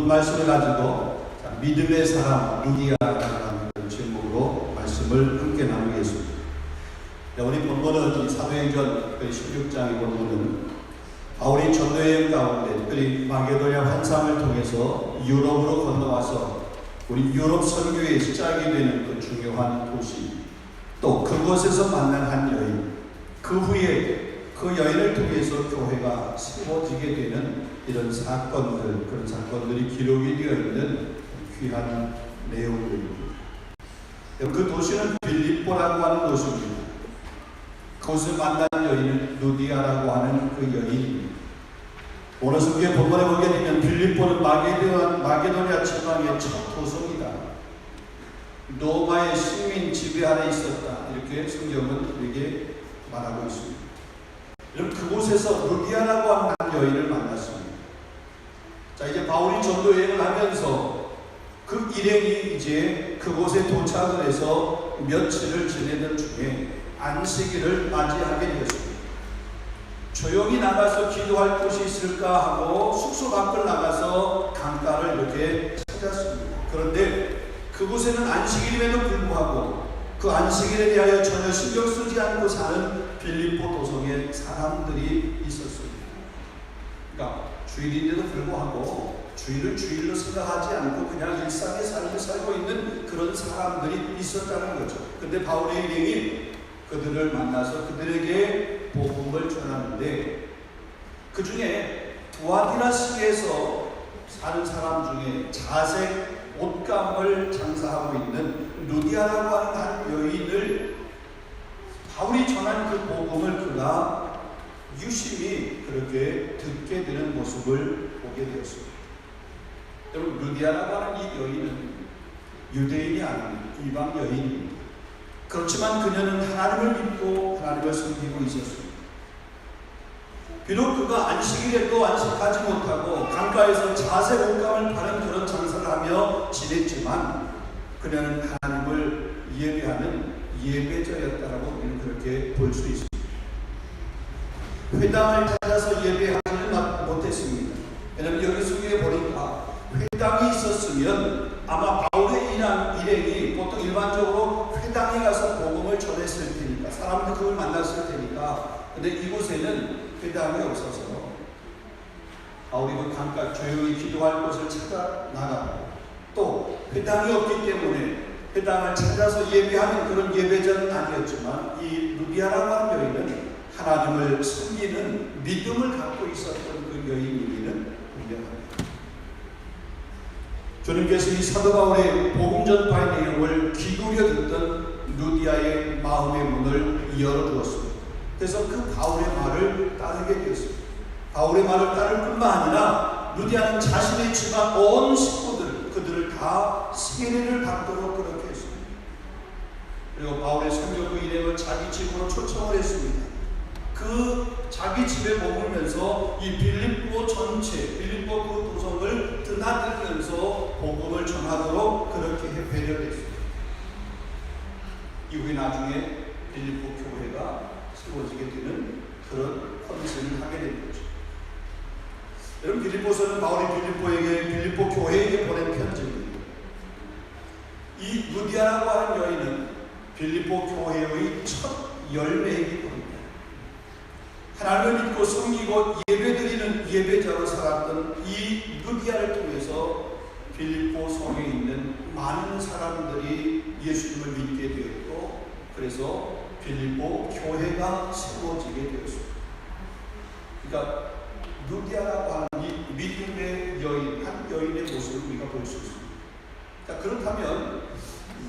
말씀을 가지고 믿음의 사람 루디아라는 제목으로 말씀을 함께 나누겠습니다. 우리 본문은 사도행전 16장의 본문은 바울이 전도여행 가운데 특별히 마게도냐 환상을 통해서 유럽으로 건너와서 우리 유럽 선교의 시작이 되는 그 중요한 도시, 또 그곳에서 만난 한 여인, 그 후에 그 여인을 통해서 교회가 세워지게 되는 이런 사건들, 그런 사건들이 기록이 되어 있는 귀한 내용들입니다. 그 도시는 빌립보라고 하는 도시입니다. 그곳을 만난 여인은 루디아라고 하는 그 여인입니다. 오늘 성경의 본문에 보게 되면 빌립보는 마게도냐 지방의 첫 도성이다. 로마의 식민 지배 아래 있었다. 이렇게 성경은 우리에게 말하고 있습니다. 여러분, 그곳에서 루디아라고 하는 한 여인을 만났습니다. 자, 이제 바울이 전도 여행을 하면서 그 일행이 이제 그곳에 도착을 해서 며칠을 지내던 중에 안식일을 맞이하게 되었습니다. 조용히 나가서 기도할 곳이 있을까 하고 숙소 밖을 나가서 강가를 이렇게 찾았습니다. 그런데 그곳에는 안식일임에도 불구하고 그 안식일에 대하여 전혀 신경 쓰지 않고 사는 빌립보 도성에 사람들이 있었습니다. 그러니까 주일인데도 불구하고 주일을 주일로 생각하지 않고 그냥 일상의 삶을 살고 있는 그런 사람들이 있었다는 거죠. 근데 바울의 일행이 그들을 만나서 그들에게 복음을 전하는데, 그 중에 두아디라시에서 사는 사람 중에 자색 옷감을 장사하고 있는 루디아라고 하는 한 여인을 바울이 전한 그 복음을 그가 유심히 그렇게 듣게 되는 모습을 보게 되었습니다. 여러분, 루디아라고 하는 이 여인은 유대인이 아닌 이방 여인입니다. 그렇지만 그녀는 하나님을 믿고 하나님을 섬기고 있었습니다. 비록 그가 안식일에도 안식하지 못하고 강가에서 자색 옷감을 파는 그런 장사를 하며 지냈지만 그녀는 하나님을 예배하는 예배자였다라고 우리는 그렇게 볼 수 있습니다. 회당을 찾아서 예배하지는 못했습니다. 왜냐하면 여기 속에 보니까 회당이 있었으면 아마 바울의 일행이 보통 일반적으로 회당에 가서 복음을 전했을 테니까, 사람들 그걸 만났을 테니까. 근데 이곳에는 회당이 없어서 바울이 그 강가 조용히 기도할 곳을 찾아 나가고, 또 회당이 없기 때문에 회당을 찾아서 예배하는 그런 예배자는 아니었지만 이 루디아라고 하는 여인은 하나님을 섬기는 믿음을 갖고 있었던 그 여인이기는 분명합니다. 주님께서 이 사도 바울의 복음 전파의 내용을 기울여 듣던 루디아의 마음의 문을 열어두었습니다. 그래서 그 바울의 말을 따르게 되었습니다. 바울의 말을 따를 뿐만 아니라 루디아는 자신의 집안 온 식구들, 그들을 다 세례를 받도록 그렇게 했습니다. 그리고 바울의 선교부 일행을 자기 집으로 초청을 했습니다. 그 자기 집에 머물면서 이 빌립보 전체, 빌립보 그 도성을 드나들면서 복음을 전하도록 그렇게 배려했습니다. 이후에 나중에 빌립보 교회가 세워지게 되는 그런 헌신을 하게 된 거죠. 여러분, 빌립보서는 바울이 빌립보 교회에게 보낸 편지입니다. 이 루디아라고 하는 여인은 빌립보 교회의 첫 열매이기 때문입니다. 하나님을 믿고 섬기고 예배드리는 예배자로 살았던 이 루디아를 통해서 빌립보 성에 있는 많은 사람들이 예수님을 믿게 되었고, 그래서 빌립보 교회가 세워지게 되었습니다. 그러니까 루디아라고 하는 이 믿음의 여인, 한 여인의 모습을 우리가 볼 수 있습니다. 자, 그렇다면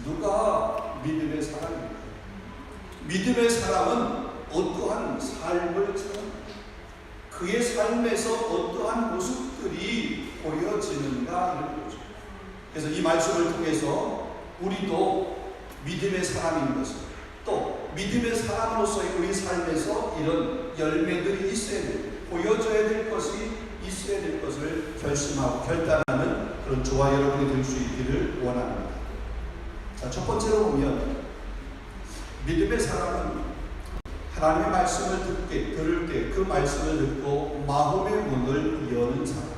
누가 믿음의 사람입니까? 믿음의 사람은 어떠한 삶을 살아갑니다. 그의 삶에서 어떠한 모습들이 보여지는가 이런 거죠. 그래서 이 말씀을 통해서 우리도 믿음의 사람인 것을, 또 믿음의 사람으로서의 우리 삶에서 이런 열매들이 있어야 돼요. 보여져야 될 것이 있어야 될 것을 결심하고 결단하는 그런 저와 여러분이 될 수 있기를 원합니다. 자, 첫 번째로 보면 믿음의 사람은 하나님의 말씀을 들을 때 그 말씀을 듣고 마음의 문을 여는 사람.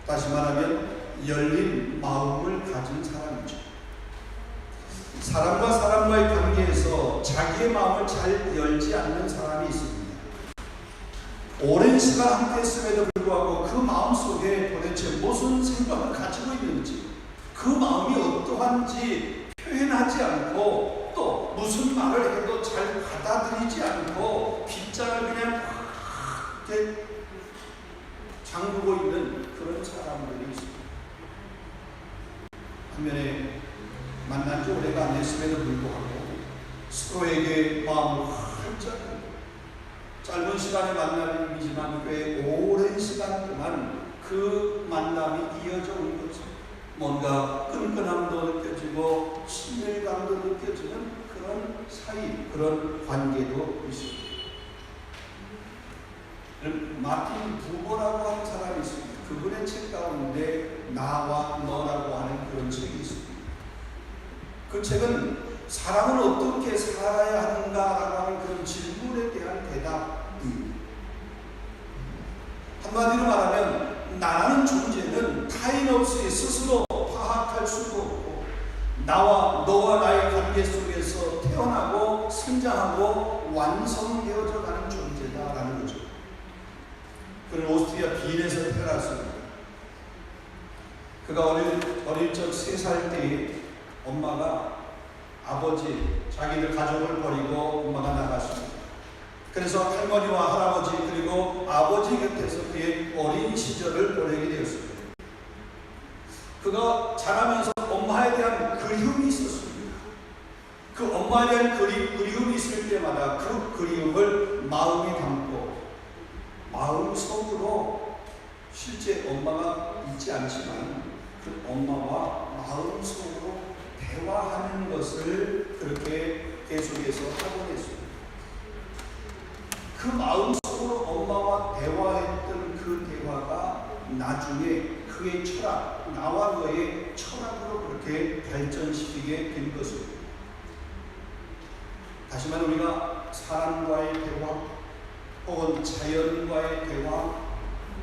다시 말하면 열린 마음을 가진 사람이죠. 사람과 사람과의 관계에서 자기의 마음을 잘 열지 않는 사람이 있습니다. 오랜 시간 함께 했음에도 불구하고 그 마음 속에 도대체 무슨 생각을 가지고 있는지, 그 마음이 어떠한지 표현하지 않고, 또 무슨 말을 해도 잘 받아들이지 않고 빗장을 그냥 확 이렇게 잠그고 있는 그런 사람들이 있습니다. 반면에 만난 지 오래가 안 됐음에도 불구하고 서로에게 마음을 활짝, 짧은 시간의 만남이지만 꽤 오랜 시간 동안 그 만남이 이어져 온 거죠. 뭔가 끈끈함도 느껴지고 친밀감도 느껴지는 그런 사이, 그런 관계도 있습니다. 마틴 부버라고 하는 사람이 있습니다. 그분의 책 가운데 나와 너라고 하는 그런 책이 있습니다. 그 책은 사람은 어떻게 살아야 하는가라고 하는 그런 질문에 대한 대답입니다. 한마디로 말하면 나라는 존재는 타인 없이 스스로 파악할 수도 없고, 나와 너와 나의 관계 속에서 태어나고 성장하고 완성되어져 가는 존재다라는 거죠. 그는 오스트리아 빈에서 태어났습니다. 그가 어릴 적 3살 때에 엄마가 아버지, 자기들 가족을 버리고 엄마가 나갔습니다. 그래서 할머니와 할아버지 그리고 아버지 곁에서 그의 어린 시절을 보내게 되었습니다. 그가 자라면서 엄마에 대한 그리움이 있었습니다. 그 엄마에 대한 그리움이 있을 때마다 그 그리움을 마음에 담고 마음속으로, 실제 엄마가 있지 않지만 그 엄마와 마음속으로 대화하는 것을 그렇게 계속해서 하고 있습니다. 그 마음속으로 엄마와 대화했던 그 대화가 나중에 그의 철학, 나와 너의 철학으로 그렇게 발전시키게 된 것입니다. 다시 말해 우리가 사람과의 대화, 혹은 자연과의 대화,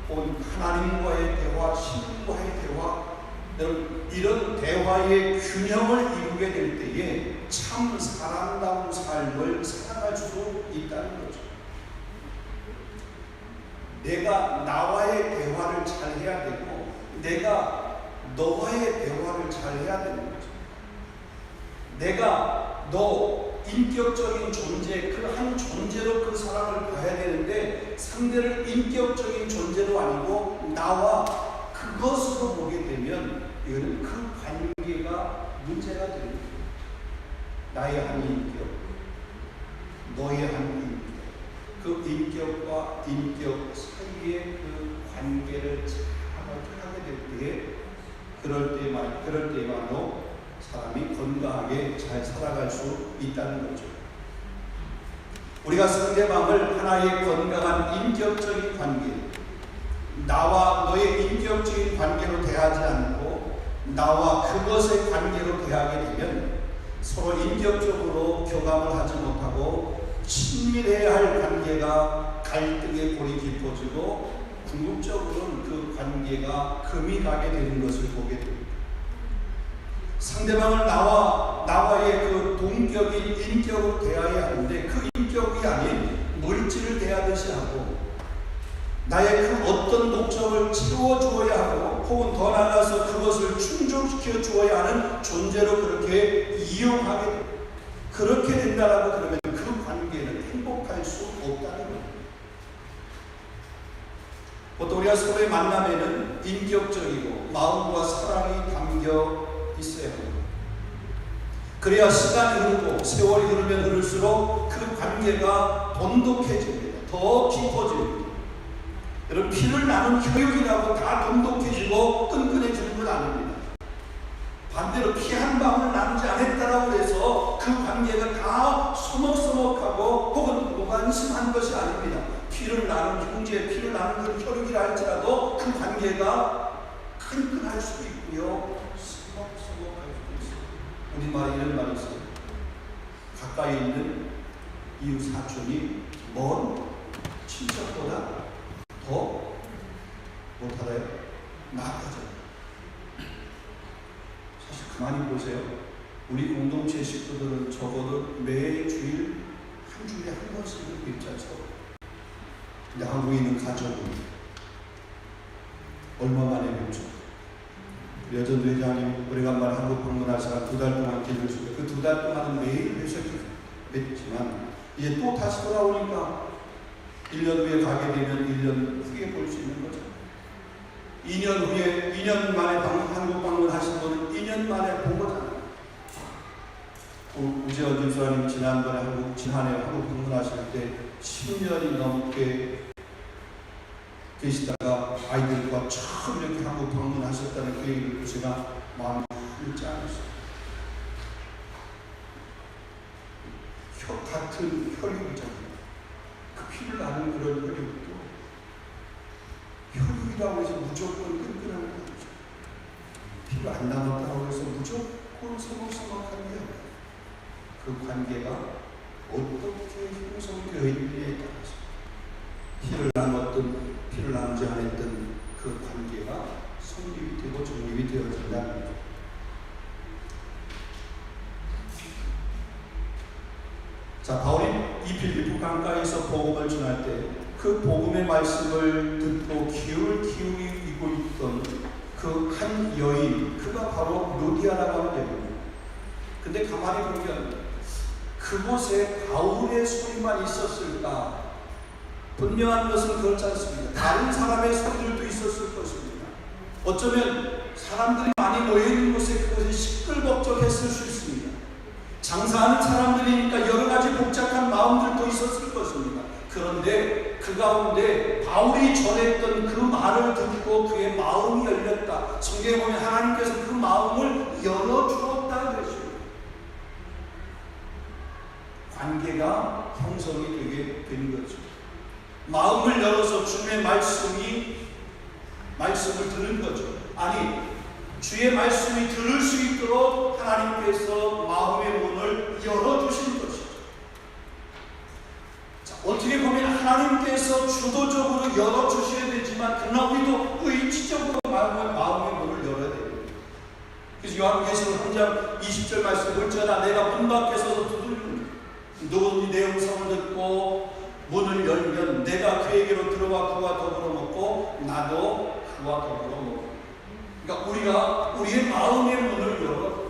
혹은 하나님과의 대화, 신과의 대화, 이런 대화의 균형을 이루게 될 때에 참 사람다운 삶을 살아갈 수 있다는 거죠. 내가 나와의 대화를 잘 해야 되고, 내가 너와의 대화를 잘 해야 되는 거죠. 내가 너 인격적인 존재, 그 한 존재로 그 사람을 봐야 되는데, 상대를 인격적인 존재도 아니고 나와 그것으로 보게 되면 이거는 그 관계가 문제가 됩니다. 나의 한 인격, 너의 한 인격, 그 인격과 인격 사이의 그 관계를 잘 하게 될 때에, 그럴 때만도 사람이 건강하게 잘 살아갈 수 있다는 거죠. 우리가 상대방을 하나의 건강한 인격적인 관계, 나와 너의 인격적인 관계로 대하지 않고 나와 그것의 관계로 대하게 되면 서로 인격적으로 교감을 하지 못하고 친밀해야 할 관계가 갈등의 골이 깊어지고 궁극적으로는 그 관계가 금이 가게 되는 것을 보게 됩니다. 상대방을 나와의 그 동격인 인격으로 대해야 하는데, 그 인격이 아닌 물질을 대하듯이 하고, 나의 그 어떤 목적을 채워주어야 하고, 혹은 더 나아가서 그것을 충족시켜 주어야 하는 존재로 그렇게 이용하게 됩니다. 그렇게 된다라고 그러면 그 관계는 행복할 수 없다는 겁니다. 보통 우리가 서로의 만남에는 인격적이고 마음과 사랑이 담겨 있어야 합니다. 그래야 시간이 흐르고 세월이 흐르면 흐를수록 그 관계가 돈독해집니다. 더 깊어집니다. 여러분, 피를 나눈 혈육이라고 다 돈독해지고 끈끈해지는 건 아닙니다. 반대로 피 한 방울 나누지 않았다라고 해서 그 관계가 다 소목소목하고 혹은 무관심한 것이 아닙니다. 피를 나눈 형제, 피를 나눈 그 혈육이라 할지라도 그 관계가 끈끈할 수도 있고요, 소목소목할 수도 있어요. 우리말에 이런 말이 있어요. 가까이 있는 이웃 사촌이 먼 친척보다 더 못하나요? 나빠져요. 사실 가만히 보세요. 우리 공동체 식구들은 적어도 매주일 한 주일에 한 번씩은 뵙잖아요. 근데 한국에 있는 가족은 얼마 만에 뵙죠? 여전도 회장님 오래간만에 한국 방문하셔서 2달 동안 기도를 주고 그 2달 동안은 매일 뵙지만 이제 또 다시 돌아오니까 1년 후에 가게 되면 1년 후에 볼 수 있는 거죠. 2년 후에 2년 만에 한국 방문하신 분은 2년 만에 본 거잖아요. 우재원 집사님 지난해 한국 방문하실 때 10년이 넘게 계시다가 아이들과 처음 이렇게 한국 방문하셨다는 그 얘기를 듣고 제가 마음이 훌 짠했어요. 같은 혈육이잖아요. 그 피를 나는 그런 혈육도 혈육이라고 해서 무조건 끈끈한 거 아니죠. 피를 안 나눴다고 해서 무조건 서먹서먹한 게 아니에요. 그 관계가 어떻게 형성되어있느냐에 따라서 피를 나누지 않았던 그 관계가 성립이 되고 정립이 되어진다는 거죠. 자, 바울이 이 빌립보 강가에서 복음을 전할 때 그 복음의 말씀을 듣고 귀를 기울이고 있던 그 한 여인, 그가 바로 루디아라고 하는 여인입니다. 근데 가만히 보면 그곳에 바울의 소리만 있었을까? 분명한 것은 그렇지 않습니다. 다른 사람의 소리들도 있었을 것입니다. 어쩌면 사람들이 많이 모여있는 곳에 그것이 시끌벅적했을 수 있습니다. 장사하는 사람들이니까 여러 가지 복잡한 마음들도 있었을 것입니다. 그런데 그 가운데 바울이 전했던 그 말을 듣고 그의 마음이 열렸다. 성경에 보면 하나님께서 그 마음을 열어주었다 그랬습니다. 관계가 형성이 되게 된 거죠. 마음을 열어서 주의 말씀을 들은 거죠. 아니, 주의 말씀이 들을 수 있도록 하나님께서 마음의 문을 열어주신 것이죠. 자, 어떻게 보면 하나님께서 주도적으로 열어주셔야 되지만 그러나 우리도 의지적으로 마음의 문을 열어야 됩니다. 그래서 요한계시록 3장 20절 말씀 볼지어다 내가 문 밖에 서서 두드리는 누구든지 내 음성을 듣고 문을 열면 내가 그에게로 들어와 그와 더불어 먹고 나도 그와 더불어 먹고. 그러니까 우리가 우리의 마음의 문을 열어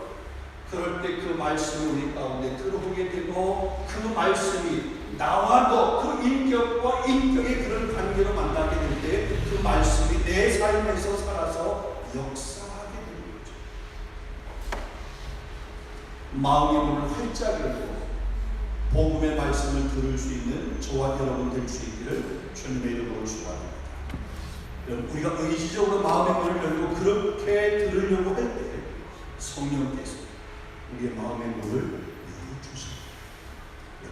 그럴 때 그 말씀이 우리 가운데 들어오게 되고 그 말씀이 나와도 그 인격과 인격의 그런 관계로 만나게 될 때 그 말씀이 내 삶에서 살아서 역사하게 되는 거죠. 마음의 문을 활짝 열고 복음의 말씀을 들을 수 있는 저와 여러분 될 수 있기를 주님의 이름으로 축원합니다. 우리가 의지적으로 마음의 문을 열고 그렇게 들으려고 할 때 성령께서 우리의 마음의 문을 열어주십니다.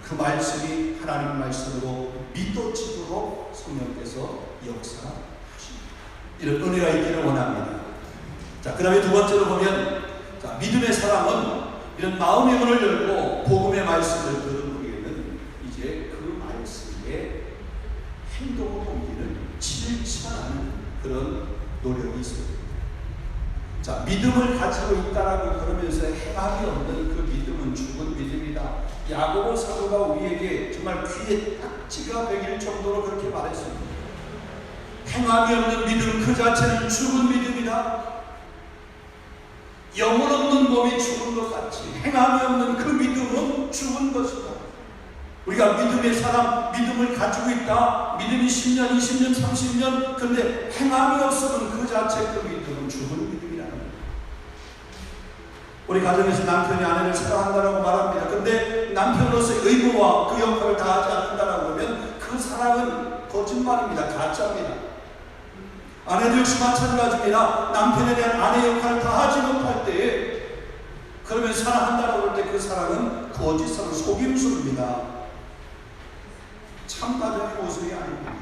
그 말씀이 하나님 말씀으로 믿어지도록 성령께서 역사하십니다. 이런 은혜가 있기를 원합니다. 자, 그 다음에 두 번째로 보면 자, 믿음의 사람은 이런 마음의 문을 열고 복음의 말씀을 들은 후에는 이제 그 말씀에 행동을 옮기는 실천하는 그런 노력이 있습니다. 자, 믿음을 가지고 있다라고 그러면서 행함이 없는 그 믿음은 죽은 믿음이다. 야고보 사도가 우리에게 정말 귀에 딱지가 베길 정도로 그렇게 말했습니다. 행함이 없는 믿음 그 자체는 죽은 믿음이다. 영혼 없는 몸이 죽은 것 같이 행함이 없는 그 믿음은 죽은 것이다. 우리가 믿음의 사람, 믿음을 가지고 있다. 믿음이 10년, 20년, 30년 근데 행함이 없으면 그 자체 그 믿음은 죽은 믿음이라는 거예요. 우리 가정에서 남편이 아내를 사랑한다라고 말합니다. 근데 남편으로서의 의무와 그 역할을 다하지 않는다라고 하면 그 사랑은 거짓말입니다. 가짜입니다. 아내도 역시 마찬가지입니다. 남편에 대한 아내 역할을 다하지 못할 때에 그러면 사랑한다라고 할 때 그 사랑은 거짓사랑, 속임수입니다. 참가적인 모습이 아닙니다.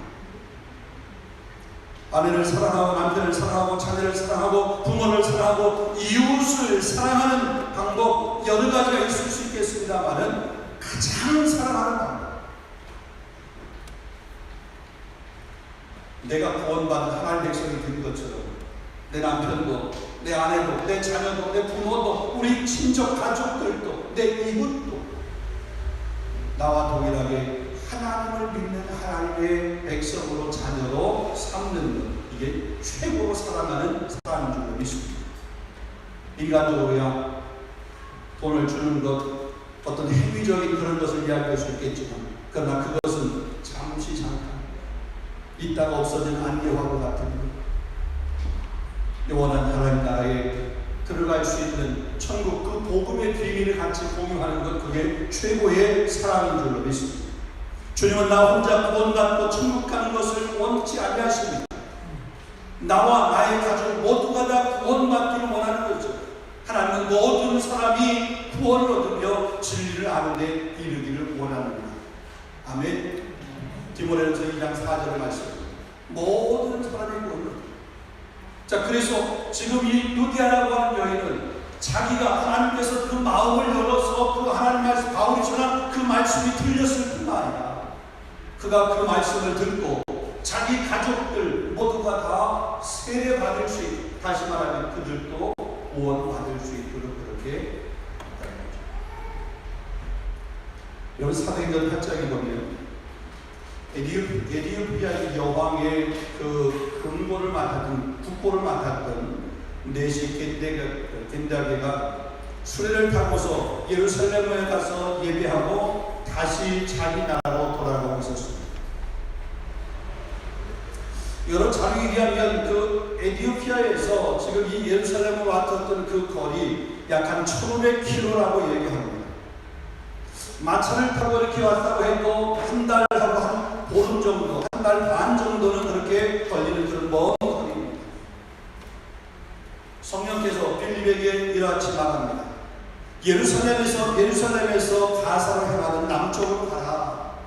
아내를 사랑하고 남편을 사랑하고 자녀를 사랑하고 부모를 사랑하고 이웃을 사랑하는 방법 여러 가지가 있을 수 있겠습니다만은 가장 사랑하는 방법, 내가 구원받은 하나님의 백성이 된 것처럼 내 남편도, 내 아내도, 내 자녀도, 내 부모도, 우리 친척 가족들도, 내 이웃도 나와 동일하게 하나님을 믿는 하나님의 백성으로 자녀로 삼는 것, 이게 최고로 사랑하는 사랑인 줄로 믿습니다. 인간적으로야 돈을 주는 것, 어떤 행위적인 그런 것을 이야기할 수 있겠지만, 그러나 그것은 잠시 잠깐 있다가 없어진 안개화와 같은 것, 영원한 하나님 나라에 들어갈 수 있는 천국 그 복음의 비밀을 같이 공유하는 것, 그게 최고의 사랑인 줄로 믿습니다. 주님은 나 혼자 구원받고 천국 가는 것을 원치 아니하십니다. 나와 나의 가족 모두가 다 구원받기를 원하는 거죠. 하나님은 모든 사람이 구원을 얻으며 진리를 아는 데 이르기를 원합니다. 아멘. 디모데전서 2장 4절의 말씀. 모든 사람이 구원을. 자, 그래서 지금 이 루디아라고 하는 여인은 자기가 하나님께서 그 마음을 열어서 그 하나님 말씀, 바울이 전한 그 말씀이 들렸을 뿐만 아니라 그가 그 말씀을 듣고 자기 가족들 모두가 다 세례받을 수 있도록, 다시 말하면 그들도 구원받을 수 있도록 그렇게 했다는 거죠. 여러분, 사도행전 8장에 보면 에디오피아 여왕의 그 근고를 맡았던, 국고를 맡았던 네시 겐다게가 수레를 타고서 예루살렘에 가서 예배하고 다시 자기 나라로 돌아가고 있었습니다. 여러 자료에 의하면 그 에디오피아에서 지금 이 예루살렘을 왔었던 그 거리 약 한 1500km라고 얘기합니다. 마차를 타고 이렇게 왔다고 해도 한 달하고 한 보름 정도, 한 달 반 정도는 그렇게 걸리는 그런 먼 거리입니다. 성령께서 빌립에게 이같이 말합니다. 예루살렘에서 가사로 향하는 남쪽으로 가라.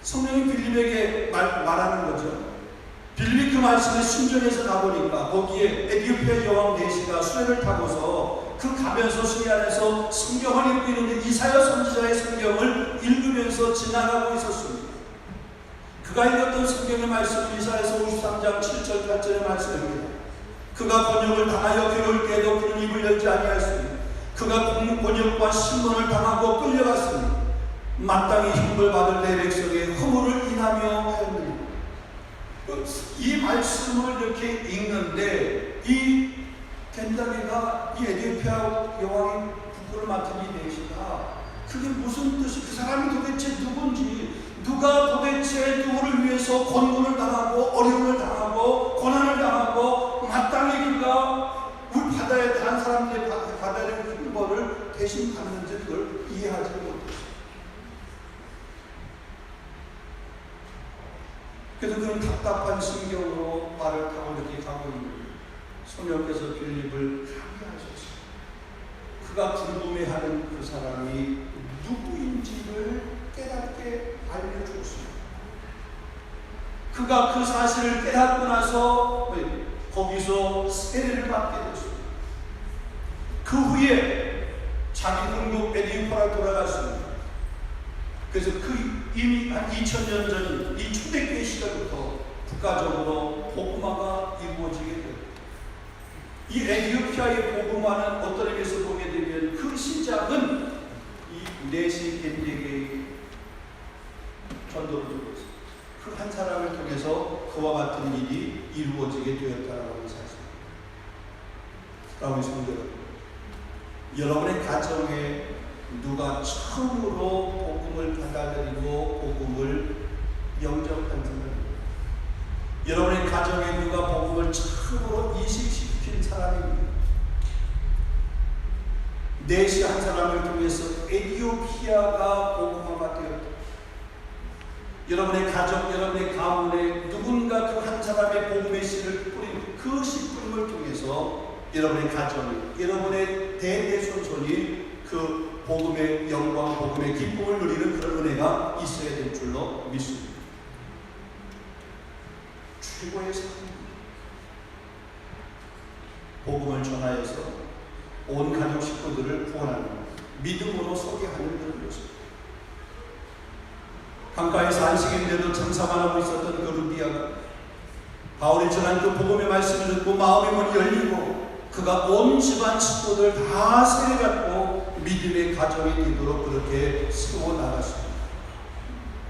성령이 빌립에게 말하는 거죠. 빌립이 그 말씀에 순종해서 가보니까 거기에 에디오피아 여왕 네시가 수레를 타고서 그 가면서 수리 안에서 성경을 읽고 있는데 이사야 선지자의 성경을 읽으면서 지나가고 있었습니다. 그가 읽었던 성경의 말씀은 이사야서 53장 7절 8절의 말씀입니다. 그가 번역을 당하여 괴로울 때에도 그는 입을 열지 아니하였으니 그가 번역과 신문을 당하고 끌려갔으니 마땅히 형벌 받을 내 백성의 허물을 인하며 하였느니라. 이 말씀을 이렇게 읽는데 이 겐다게가 이 에디오피아 여왕이 국고를 맡은 이 네시가 그게 무슨 뜻이, 그 사람이 도대체 누군지, 누가 도대체 누구를 위해서 권고를 당하고 어려움을 당하고 고난을 당하고 마땅히 그가 우리 바다에 다른 사람들의 바다의 형벌을 대신 받는지 그걸 이해하지 못했어요. 그래서 그는 답답한 심경으로 말을 타고 이렇게 가고 있는 거예요. 성령께서 빌립을 항의하셨어요. 그가 궁금해하는 그 사람이 누구인지를 깨닫게 알려주었습니다. 그가 그 사실을 깨닫고 나서 거기서 세례를 받게 됐습니다. 그 후에 자기 흥국 에디오피아로 돌아갔습니다. 그래서 그 이미 한 2000년 전 이 초대교회 시절부터 국가적으로 복음화가 이루어지게 됩니다. 이 에디오피아의 복음화는 어떤 의미에서 보게 되면 그 시작은 이 네시 겐다게의 전도를 두고 있습니다. 그 한 사람을 통해서 그와 같은 일이 이루어지게 되었다라고 하는 사실입니다. 사랑하는 성도 여러분, 여러분의 가정에 누가 처음으로 복음을 받아들이고 복음을 영접한 사람입니다. 여러분의 가정에 누가 복음을 처음으로 이식시킨 사람입니다. 네시 한 사람을 통해서 에디오피아가 복음화가 되었다. 여러분의 가족, 여러분의 가문에 누군가 그 한 사람의 복음의 씨를 뿌린 그 씨뿌림을 통해서 여러분의 가정이, 여러분의 대대손손이 그 복음의 영광, 복음의 기쁨을 누리는 그런 은혜가 있어야 될 줄로 믿습니다. 최고의 사랑입니다. 복음을 전하여서 온 가족 식구들을 구원하는 믿음으로 소개하는 그런 것입니다. 강가에서 안식인데도 장사만 하고 있었던 그 루디아가 바울이 전한 그 복음의 말씀을 듣고 마음의 문이 열리고 그가 온 집안 식구들 다 세례받고 믿음의 가정이 되도록 그렇게 세워나갔습니다.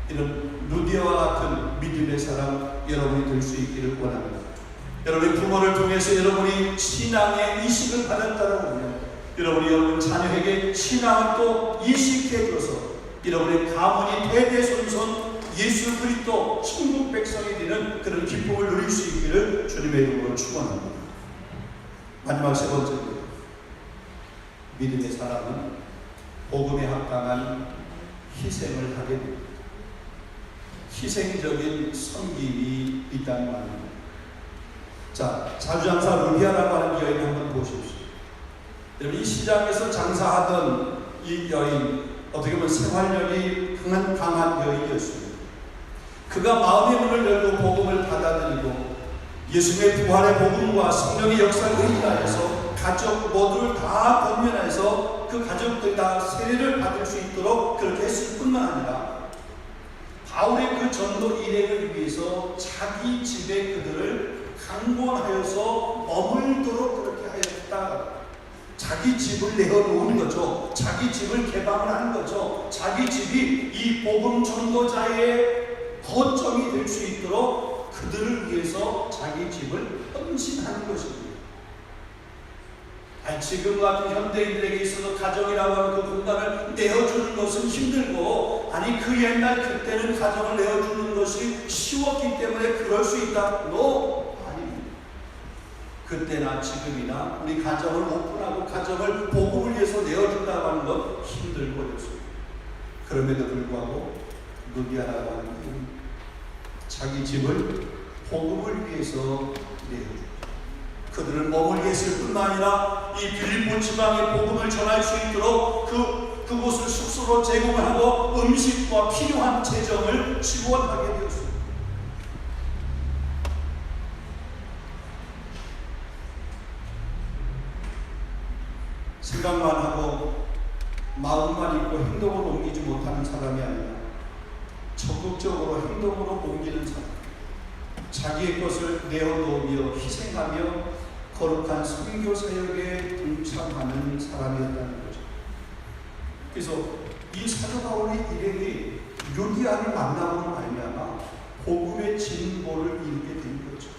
이런 루디아와 같은 믿음의 사람 여러분이 될 수 있기를 원합니다. 여러분의 부모를 통해서 여러분이 신앙의 이식을 받았다고 하면 여러분이 여러분 자녀에게 신앙을 또 이식해줘서 여러분의 가문이 대대손손 예수 그리스도 천국 백성이 되는 그런 기쁨을 누릴 수 있기를 주님의 이름으로 축원합니다. 마지막 세 번째입니다. 믿음의 사람은 복음에 합당한 희생을 하게 됩니다. 희생적인 섬김이 있다는 말입니다. 자, 자주장사 루디아라고 하는 여인을 한번 보십시오. 여러분, 이 시장에서 장사하던 이 여인, 어떻게 보면 생활력이 강한 여인이었습니다. 그가 마음의 문을 열고 복음을 받아들이고 예수님의 부활의 복음과 성령의 역사를 의지하여서 가족 모두를 다 권면해서 그 가족들이 다 세례를 받을 수 있도록 그렇게 했을 뿐만 아니라 바울의 그 전도 일행을 위해서 자기 집에 그들을 강권하여서 머물도록 그렇게 하였다. 자기 집을 내어놓은 거죠. 자기 집을 개방을 한 거죠. 자기 집이 이 복음 전도자의 거점이 될 수 있도록 그들을 위해서 자기 집을 헌신하는 것입니다. 지금 같은 현대인들에게 있어서 가정이라고 하는 그 공간을 내어주는 것은 힘들고, 그 옛날 그때는 가정을 내어주는 것이 쉬웠기 때문에 그럴 수 있다. 아닙니다. 그때나 지금이나 우리 가정을 오픈하고 가정을 복음을 위해서 내어준다고 하는 건 힘들고 어렵습니다. 그럼에도 불구하고 루디아라고 하는 자기 집을 복음을 위해서 내어줍니다. 그들을 머물게 했을 뿐만 아니라 이 빌립보 지방의 복음을 전할 수 있도록 그곳을 숙소로 제공하고 음식과 필요한 재정을 지원하게 되었습니다. 생각만 하고 마음만 있고 행동으로 옮기지 못하는 사람이 아니라 적극적으로 행동으로 옮기는 사람, 자기의 것을 내어놓으며 희생하며 거룩한 선교 사역에 동참하는 사람이었다는 거죠. 그래서 이 사도 바울의 일행이 루디아를 만남으로 말미암아 복음의 진보를 이루게 된 거죠.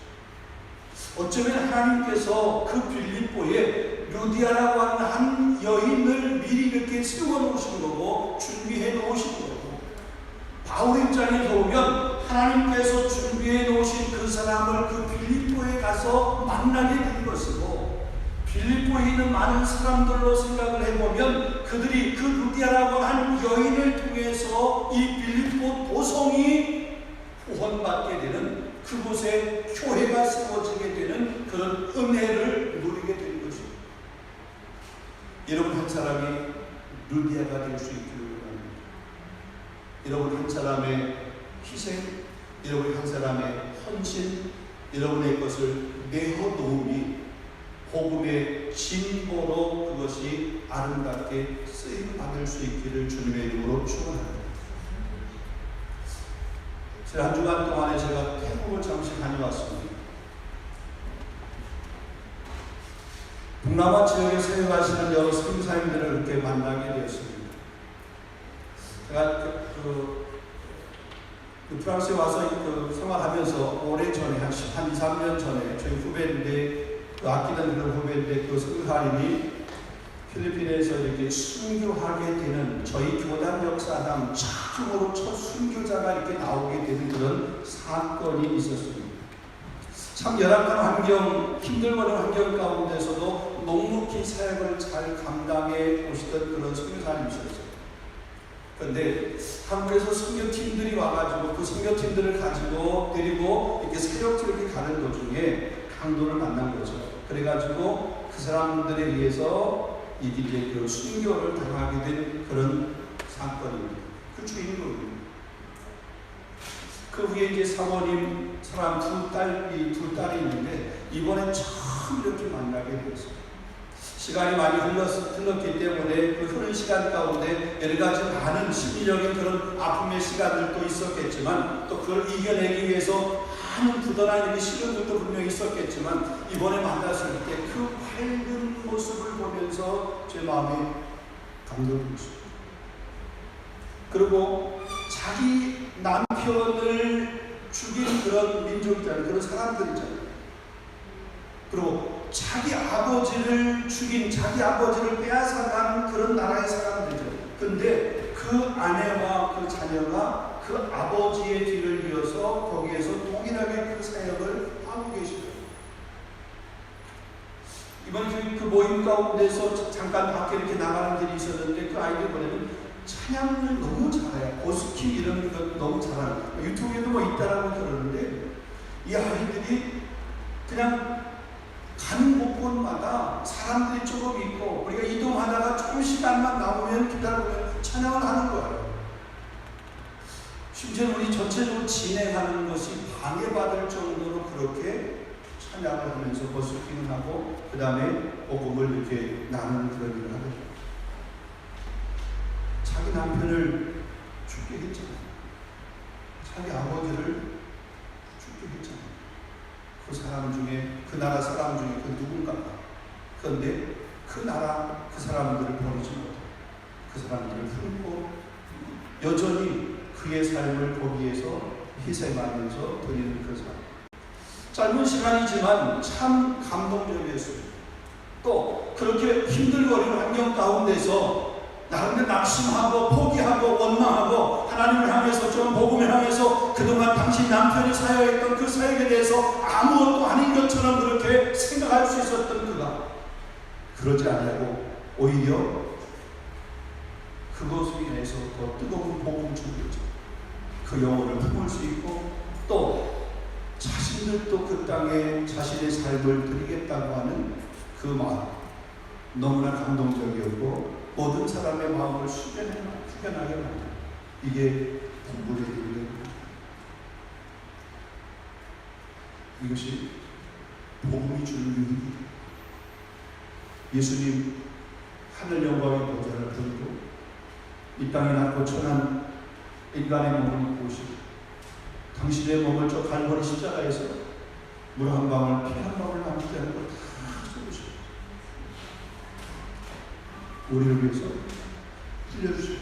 어쩌면 하나님께서 그 빌립보에 루디아라고 하는 한 여인을 미리 이렇게 세워놓으신 거고 준비해 놓으신 거고, 바울 입장에서 보면 하나님께서 준비해 놓으신 그 사람을 그 빌립보에 가서 만나게 된 것이고, 빌립보에 있는 많은 사람들로 생각을 해보면 그들이 그 루디아라고 하는 여인을 통해서 이 빌립보 도성이 구원받게 되는, 그곳에 교회가 세워지게 되는 그런 은혜를 누리게 된 것입니다. 여러분 한 사람이 루디아가 될 수 있기를 원합니다. 여러분 한 사람의 희생, 여러분 한 사람의 헌신, 여러분의 것을 내어놓음이 복음의 진보로 그것이 아름답게 쓰임받을 수 있기를 주님의 이름으로 축원합니다. 지난 한 주간 동안에 제가 태국을 잠시 다녀왔습니다. 동남아 지역에 사역하시는 여러 선교사님들을 이렇게 만나게 되었습니다. 제가 프랑스에 와서 생활하면서 오래전에 한 2, 3년 전에 저희 후배인데, 아끼는 그런 후배인데 그 선교사님이 필리핀에서 이렇게 순교하게 되는, 저희 교단 역사상 처음으로 첫 순교자가 이렇게 나오게 되는 그런 사건이 있었습니다. 참 열악한 환경, 힘들어하는 환경 가운데서도 넉넉히 사역을 잘 감당해 오시던 그런 선교사님이셨어요. 그런데 한국에서 선교팀들이 와가지고 그 선교팀들을 가지고 데리고 이렇게 사역지를 가는 도중에 강도를 만난 거죠. 그래가지고 그 사람들에 의해서 이제 그 순교를 당하게 된 그런 사건입니다. 그 주인공입니다. 그 후에 이제 사모님 사람 두 딸이 있는데 이번에 처음 이렇게 만나게 되었습니다. 시간이 많이 흘렀기 때문에 그 흐른 시간 가운데 여러 가지 많은 심리적인 그런 아픔의 시간들도 있었겠지만 또 그걸 이겨내기 위해서 많은 부도나 시련들도 분명히 있었겠지만 이번에 만났을 때 그 밝은 모습을 보면서 제 마음이 감동했습니다. 그리고 자기 남편을 죽인 그런 민족이잖아요. 그런 사람들이잖아요. 그리고 자기 아버지를 죽인, 자기 아버지를 빼앗아간 그런 나라의 사람들이죠. 근데 그 아내와 그 자녀가 그 아버지의 뒤를 이어서 거기에서 동일하게 그 사역을 하고 계시더라고요. 이번 그 모임 가운데서 잠깐 밖에 이렇게 나가는 길이 있었는데 그 아이들 보내면 찬양을 너무 잘해요. 고스킹 이런 것 너무 잘하는. 유튜브에도 뭐 있다라고 그러는데 이 아이들이 그냥 가는 곳곳마다 사람들이 조금 있고 우리가 이동하다가 조금 시간만 남으면 기다려보면 찬양을 하는 거예요. 심지어 우리 전체적으로 진행하는 것이 방해받을 정도로 그렇게 찬양을 하면서 버스킹을 하고 그 다음에 복음을 이렇게 나누는 그런 일을 하거든요. 자기 남편을 죽게 했잖아요. 자기 아버지를 죽게 했잖아요. 그 사람 중에, 그 나라 사람 중에 그 누군가. 그런데 그 나라, 그 사람들을 버리지 못하고 그 사람들을 품고 여전히 그의 삶을 거기에서 희생하면서 드리는 그 사람. 짧은 시간이지만 참 감동적이었습니다. 또 그렇게 힘들거리는 환경 가운데서 나름대로 낙심하고 포기하고 원망하고 하나님을 향해서 좀 복음을 향해서 그동안 당신 남편이 사역했던 그 사역에 대해서 아무것도 아닌 것처럼 그렇게 생각할 수 있었던 그가 그러지 않냐고 오히려 그것으로 인해서 더 뜨거운 복음 전도죠. 그 영혼을 품을 수 있고 또 자신들도 그 땅에 자신의 삶을 드리겠다고 하는 그 마음 너무나 감동적이었고 모든 사람의 마음을 숙연하게 만든 이게 부부의 일입니다. 이것이 복음이 주는 유익입니다. 예수님 하늘 영광의 보좌를 들고 이 땅에 낳고 천한 인간의 몸을 보시고 당신의 몸을 저 갈보리 십자가에서 물 한 방울, 피 한 방울 남지 않고 다 쏟으시고 우리를 위해서 흘려주시고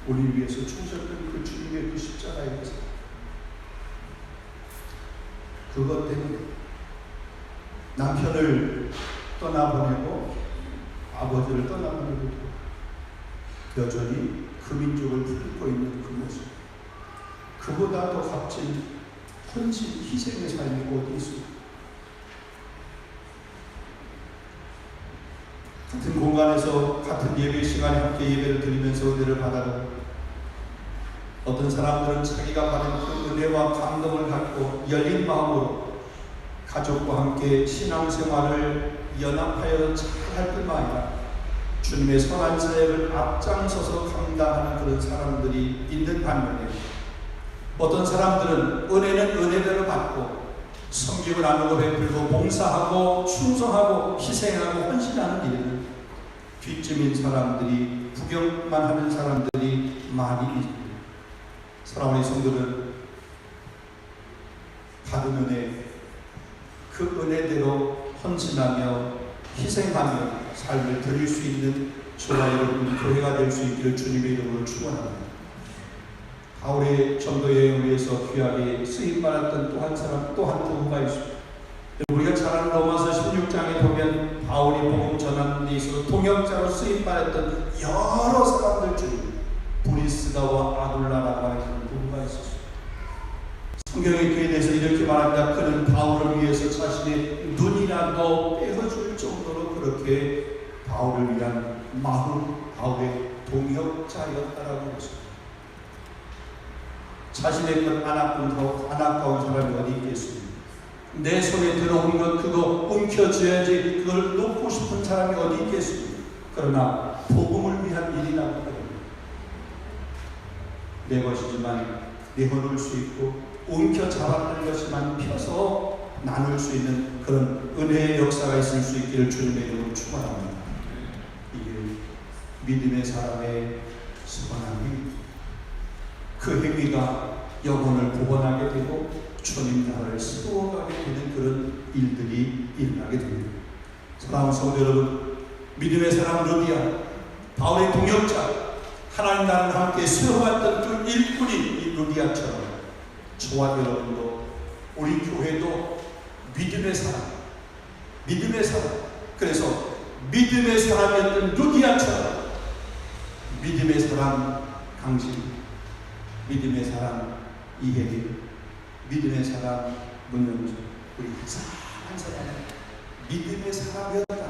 우리를 위해서 죽으셨던 그 주님의 그 십자가에서 그것 때문에 남편을 떠나보내고 아버지를 떠나보내고 여전히 그 민족을 품고 있는 그 모습, 그보다 더 값진 헌신, 희생의 삶이 어디 있습니까? 같은 공간에서 같은 예배 시간에 함께 예배를 드리면서 은혜를 받아도 어떤 사람들은 자기가 받은 그 은혜와 감동을 갖고 열린 마음으로 가족과 함께 신앙생활을 연합하여 잘할 뿐만 아니라 주님의 선한 사역을 앞장서서 감당하는 그런 사람들이 있는 반면에 어떤 사람들은 은혜는 은혜대로 받고 섬기고 나누고 베풀고 봉사하고 충성하고 희생하고 헌신하는 일에는 뒷짐인 사람들이 구경만 하는 사람들이 많이 있습니다. 사랑하는 성도는 받은 은혜 그 은혜대로 헌신하며 희생하며 삶을 드릴 수 있는 저와 여러분 교회가 될 수 있기를 주님의 이름으로 축원합니다. 바울의 전도 여행을 위해서 귀하게 쓰임받았던 또 한 사람, 또 한 부부가 있습니다. 우리가 잘 아는 로마서 16장에 보면 바울이 복음 전하는 데 있어서 통역자로 쓰임받았던 여러 사람들 중에 브리스가와 아둘라라고 하는 부부가 있었습니다. 성경에 그에 대해서 이렇게 말합니다. 그는 바울을 위해서 자신의 눈이라도 빼어줄 정도로 그렇게 바울을 위한 마음, 바울의 동역자였다라고 했습니다. 자신의 것 안아본 더 안아까운 사람이 어디 있겠습니까? 내 손에 들어온 것 그거 움켜쥐어야지 그걸 놓고 싶은 사람이 어디 있겠습니까? 그러나 복음을 위한 일이라고 합니다. 내 것이지만 내어놓을 수 있고 움켜잡았던 것이만 펴서 나눌 수 있는 그런 은혜의 역사가 있을 수 있기를 주님의 이름으로 축원합니다. 이게 믿음의 사람의 선한 행위, 그 행위가 영혼을 구원하게 되고 주님 나라를 세워가게 되는 그런 일들이 일어나게 됩니다. 사랑하는 성도 여러분, 믿음의 사람 루디아, 바울의 동역자, 하나님 나라를 함께 세워갔던 그 일꾼이 이 루디아처럼 저와 여러분도, 우리 교회도 믿음의 사람, 그래서 믿음의 사람이었던 루디아처럼 믿음의 사람 강진, 믿음의 사람 이혜리, 믿음의 사람 문영주, 우리 한 사람은 믿음의 사람이었다,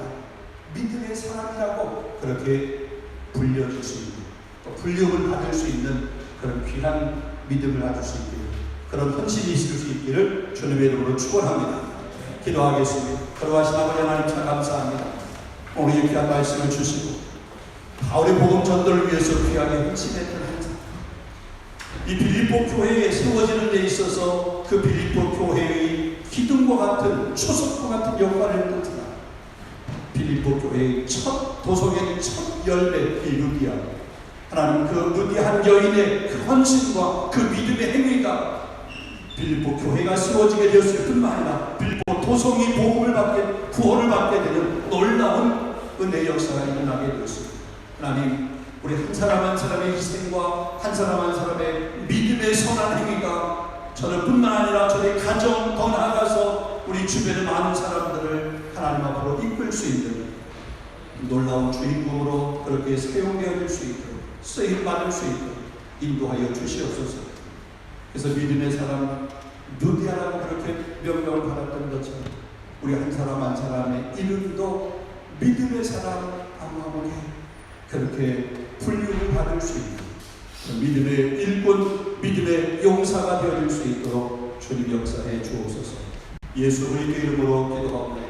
믿음의 사람이라고 그렇게 불려줄 수 있는, 또 불림을 받을 수 있는 그런 귀한 믿음을 가질 수 있기를, 그런 헌신이 있을 수 있기를 주님의 이름으로 축원합니다. 기도하겠습니다. 거룩하신 아버지 하나님 참 감사합니다. 오늘 이 귀한 말씀을 주시고 바울의 복음 전도를 위해서 귀하게 헌신했던 한 사람, 이 빌립보 교회에 세워지는 데 있어서 그 빌립보 교회의 기둥과 같은, 초석과 같은 역할을 했던 사람, 빌립보 교회의 첫 도성의 첫 열매 이 루디아, 하나님 그 루디아 여인의 그 헌신과 그 믿음의 행위가 빌립보 교회가 세워지게 되었을 뿐만 아니라 빌립보 도성이 복음을 받게, 구원을 받게 되는 놀라운 은혜 역사가 일어나게 되었습니다. 하나님, 우리 한 사람 한 사람의 희생과 한 사람 한 사람의 믿음의 선한 행위가 저를 뿐만 아니라 저의 가정, 더 나아가서 우리 주변의 많은 사람들을 하나님 앞으로 이끌 수 있는 놀라운 주인공으로 그렇게 사용되어질 수 있도록, 쓰임받을 수 있도록 인도하여 주시옵소서. 그래서 믿음의 사람 루디아라고 그렇게 명명을 받았던 것처럼 우리 한 사람 한 사람의 이름도 믿음의 사람 아무아무게 그렇게 불림을 받을 수 있는 믿음의 일꾼, 믿음의 용사가 되어질 수 있도록 주님 역사해 주옵소서. 예수 그리스도 이름으로 기도하옵나이다.